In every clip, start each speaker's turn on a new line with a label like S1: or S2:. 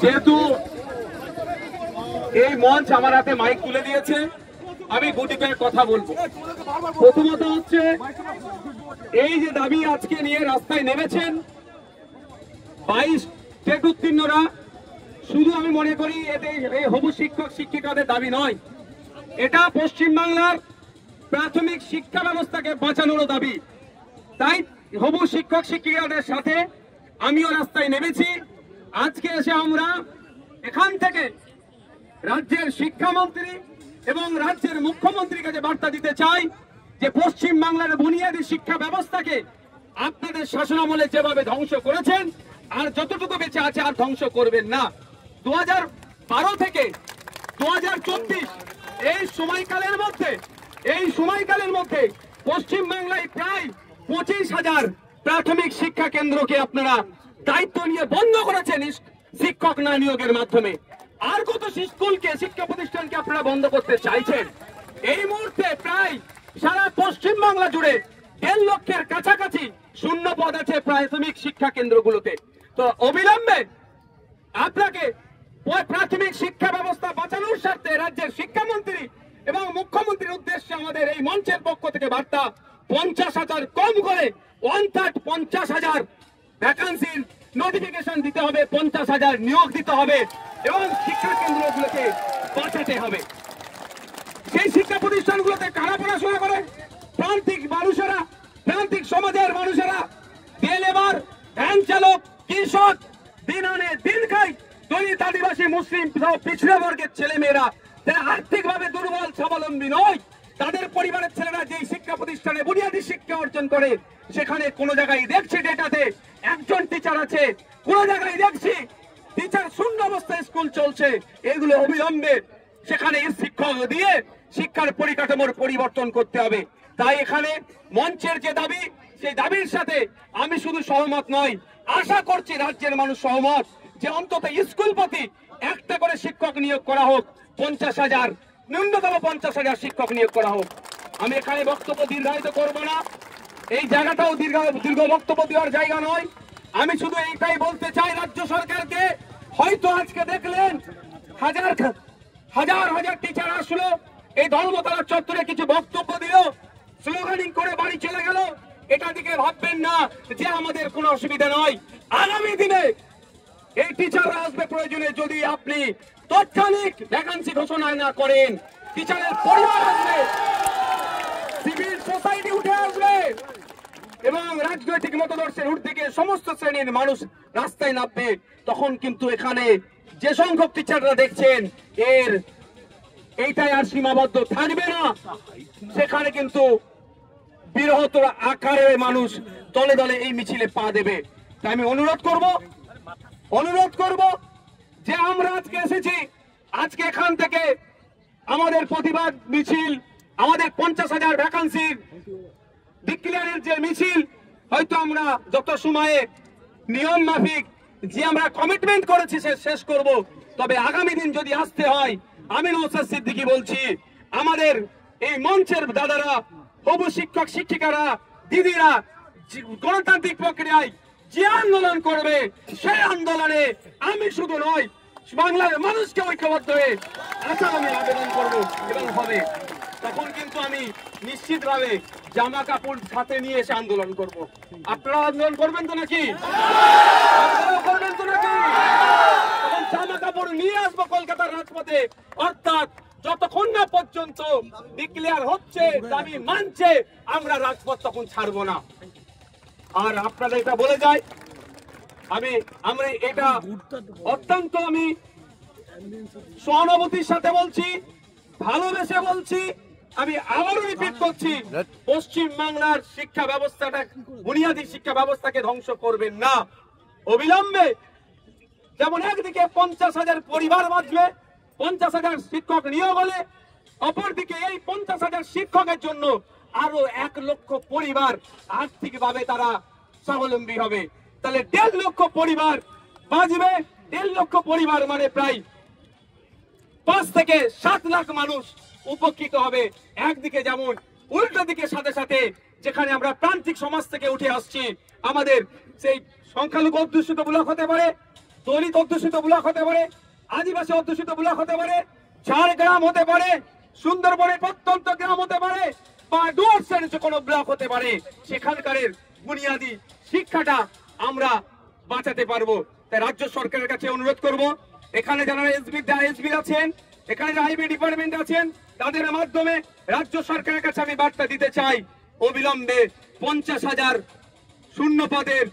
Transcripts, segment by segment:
S1: যেহেতু এই মঞ্চ আমার হাতে মাইক তুলে দিয়েছে, আমি গুটি কয়েক কথা বলবো। প্রথমত হচ্ছে এই যে দাবি আজকে নিয়ে রাস্তায় নেমেছেন 22 টেট উত্তীর্ণরা, শুধু আমি মনে করি এই হবু শিক্ষক শিক্ষিকাদের দাবি নয়, এটা পশ্চিমবাংলার প্রাথমিক শিক্ষা ব্যবস্থাকে বাঁচানোর দাবি। তাই হবু শিক্ষক শিক্ষিকাদের সাথে আমিও রাস্তায় নেমেছি। আজকে এসে আমরা এখান থেকে রাজ্যের শিক্ষামন্ত্রী এবং রাজ্যের মুখ্যমন্ত্রীর কাছে বার্তা দিতে চাই যে পশ্চিম বাংলার বুনিয়াদী শিক্ষা ব্যবস্থাকে আপনাদের শাসনামলে যেভাবে ধ্বংস করেছেন আর যতটুকু বেঁচে আছে আর ধ্বংস করবেন না। 2012 থেকে 2024 এই সময়কালের মধ্যে পশ্চিম বাংলায় প্রায় 25,000 প্রাথমিক শিক্ষা কেন্দ্রকে আপনারা দায়িত্ব নিয়ে বন্ধ করেছেন শিক্ষক না নিয়োগের মাধ্যমে। আর কত স্কুলকে, শিক্ষা প্রতিষ্ঠানকে আপনারা বন্ধ করতে চাইছেন? এই মুহূর্তে প্রায় সারা পশ্চিম বাংলা জুড়ে 1.5 লক্ষের কাছাকাছি শূন্য পদ আছে প্রাথমিক শিক্ষা কেন্দ্রগুলোতে। তো অবিলম্বে আপনাকে প্রাথমিক শিক্ষা ব্যবস্থা বাঁচানোর স্বার্থে রাজ্যের শিক্ষামন্ত্রী এবং মুখ্যমন্ত্রীর উদ্দেশ্যে আমাদের এই মঞ্চের পক্ষ থেকে বার্তা, 50,000 কম করে 50,000 ভ্যাকান্সির নোটিফিকেশন দিতে হবে, 50,000 নিয়োগ দিতে হবে এবং শিক্ষা কেন্দ্রগুলোকে বাঁচাতে হবে। সেই শিক্ষা প্রতিষ্ঠানগুলোতে কারা পড়াশোনা করে? প্রান্তিক মানুষেরা, প্রান্তিক সমাজের মানুষেরা, লেবার, ভ্যান চালক, কৃষক, দিন আনে দিন খায়, দলিত, আদিবাসী, মুসলিম সহ পিছড়া বর্গের ছেলে মেয়েরা যারা আর্থিকভাবে দুর্বল স্বাবলম্বী নয়, তাদের পরিবারের ছেলেরা যেই শিক্ষা প্রতিষ্ঠানে বুনিয়াদী শিক্ষা অর্জন করে, সেখানে কোন জায়গায় দেখছি ডেটাতে একজন টিচার আছে, কোন জায়গায় দেখছি টিচার শূন্য অবস্থায় স্কুল চলছে। এগুলো অবিলম্বে সেখানে শিক্ষক দিয়ে শিক্ষার পরিকাঠামোর পরিবর্তন করতে হবে। তাই এখানে মঞ্চের যে দাবি, সেই দাবির সাথে আমি শুধু সহমত নয়, আশা করছি রাজ্যের মানুষ সহমত যে অন্তত স্কুল প্রতি একটা করে শিক্ষক নিয়োগ করা হোক, 50,000, ন্যূনতম 50,000 শিক্ষক নিয়োগ করা হোক। আমি এখানে বক্তব্য দীর্ঘায়িত করব না, এই জায়গাটাও দীর্ঘ বক্তব্য দেওয়ার জায়গা নয়। আমি শুধু এইটাই বলতে চাই রাজ্য সরকারকে, হয়তো আজকে দেখলেন হাজার টিচার আসলো, এই ধর্মতলা চত্বরে কিছু বক্তব্য দিল, স্লোগানিং করে বাড়ি চলে গেল, এটা দিকে ভাববেন না যে আমাদের কোনো অসুবিধা নয়। আগামী দিনে এই টিচাররা আসবে প্রয়োজনে, যদি আপনি তাৎক্ষণিক ভ্যাকান্সি ঘোষণা না করেন, টিচারের পরিবার আসবে, সিভিল সোসাইটি উঠে আসবে এবং রাজনৈতিক মতাদর্শের ঊর্ধ্বে থেকে সমস্ত শ্রেণীর মানুষ রাস্তায় নামবে। তখন কিন্তু এখানে যে সংখ্যক টিচাররা দেখছেন এইটাই আর সীমাবদ্ধ থাকবে না, সেখানে কিন্তু বৃহত্তর আকারে মানুষ দলে দলে এই মিছিলে পা দেবে। তাই আমি অনুরোধ করব যে আমরা আজকে এসেছি, আজকে এখান থেকে আমাদের প্রতিবাদ মিছিল, আমাদের 50,000 ভ্যাকান্সির ডিক্লেয়ারের যে মিছিল, হয়তো আমরা যত সময়ে নিয়ম মাফিক যে আমরা কমিটমেন্ট করেছি সে শেষ করব। তবে আগামী দিন যদি আসতে হয়, আমি নওশাদ সিদ্দিকী বলছি, আমাদের এই মঞ্চের দাদারা, হবু শিক্ষক শিক্ষিকারা, দিদিরা গণতান্ত্রিক প্রক্রিয়ায় যে আন্দোলন করবে, সেই আন্দোলনে আমি শুধু নয়, বাংলার মানুষকে ঐক্যবদ্ধ হয়ে আমি আবেদন করব এবং হবে। তখন কিন্তু আমি নিশ্চিতভাবে জামা কাপড় সাথে নিয়ে এসে আন্দোলন করব। আপনারা আন্দোলন করবেন তো নাকি? তখন জামা কাপড় নিয়ে আসবো কলকাতার রাজপথে, অর্থাৎ যতক্ষণ না পর্যন্ত ডিক্লেয়ার হচ্ছে, দাবি মানছে, আমরা রাজপথ তখন ছাড়বো না। আর আপনারা এটা বলে যাই, আমরা এটা অত্যন্ত আমি সহানুভূতির সাথে বলছি, ভালোবেসে বলছি। আমি আবারও রিপিট করছি, পশ্চিম বাংলার শিক্ষা ব্যবস্থাটা, বুনিয়াদী শিক্ষা ব্যবস্থাকে ধ্বংস করবেন না। অবিলম্বে যেমন একদিকে 50,000 পরিবার বাঁচবে, 50,000 শিক্ষক নিয়োগ হলে, অপরদিকে এই 50,000 শিক্ষকের জন্য আরো 1 লক্ষ পরিবার আর্থিকভাবে তারা স্বাবলম্বী হবে। তাহলে 1.5 লক্ষ পরিবার বাঁচবে, 1.5 লক্ষ পরিবার মানে প্রায় 5 থেকে 7 লাখ মানুষ উপকৃত হবে। একদিকে যেমন, উল্টো দিকে সাথে সাথে যেখানে আমরা প্রান্তিক সমাজ থেকে উঠে আসছি, আমাদের সেই সংখ্যালঘু অধ্যুষিত ব্লক হতে পারে, দলিত অধ্যুষিত ব্লক হতে পারে, আদিবাসী অধ্যুষিত ব্লক হতে পারে, ঝাড়গ্রাম হতে পারে, সুন্দরবনের প্রত্যন্ত গ্রাম হতে পারে, বা ডুয়ার্সের যে কোনো ব্লক হতে পারে, সেখানকার বুনিয়াদী শিক্ষাটা আমরা বাঁচাতে পারবো। তাই রাজ্য সরকারের কাছে অনুরোধ করব, এখানে যারা এসবি আছেন, এখানে যারা আইবি ডিপার্টমেন্ট আছেন, তাদের মাধ্যমে রাজ্য সরকারের কাছে আমি বার্তা দিতে চাই, অবিলম্বে 50,000 শূন্য পদের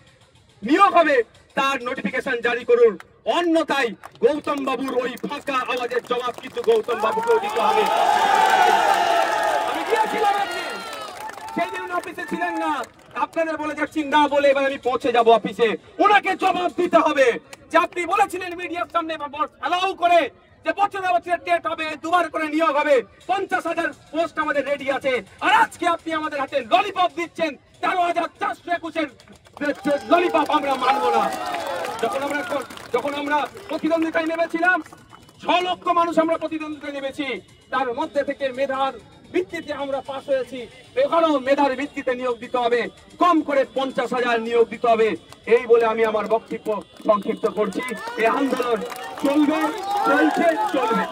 S1: নিয়োগ হবে তার নোটিফিকেশন জারি করুন। অন্যথায় গৌতম বাবুর ওই ফাঁকা আওয়াজের জবাব কিন্তু গৌতম বাবুকেও দিতে হবে। আমি গিয়েছিলাম একদিন, সেই দিন অফিসে ছিলেন না, আপনাদের বলে যাচ্ছি না বলে এবার আমি পৌঁছে যাব অফিসে। ওনাকে জবাব দিতে হবে যে আপনি বলেছিলেন মিডিয়ার সামনে অ্যালাউ করে যে বছরে বছরে টেট হবে, দুবার করে নিয়োগ হবে, 50,000 পোস্ট আমাদের রেডি আছে, আর আজকে আপনি আমাদের হাতে ললিপপ দিচ্ছেন 13,421 ললিপপ আমরা মানবো না। যখন আমরা প্রতিদ্বন্দ্বিতায় নেমেছিলাম, 6 লক্ষ মানুষ আমরা প্রতিদ্বন্দ্বিতায় নেমেছি, তার মধ্যে থেকে মেধার ভিত্তিতে আমরা পাস হয়েছি। এখানেও মেধার ভিত্তিতে নিয়োগ দিতে হবে, কম করে 50,000 নিয়োগ দিতে হবে। এই বলে আমি আমার বক্তব্য সংক্ষিপ্ত করছি। এই আন্দোলন চলবে, চলছে, চলবে।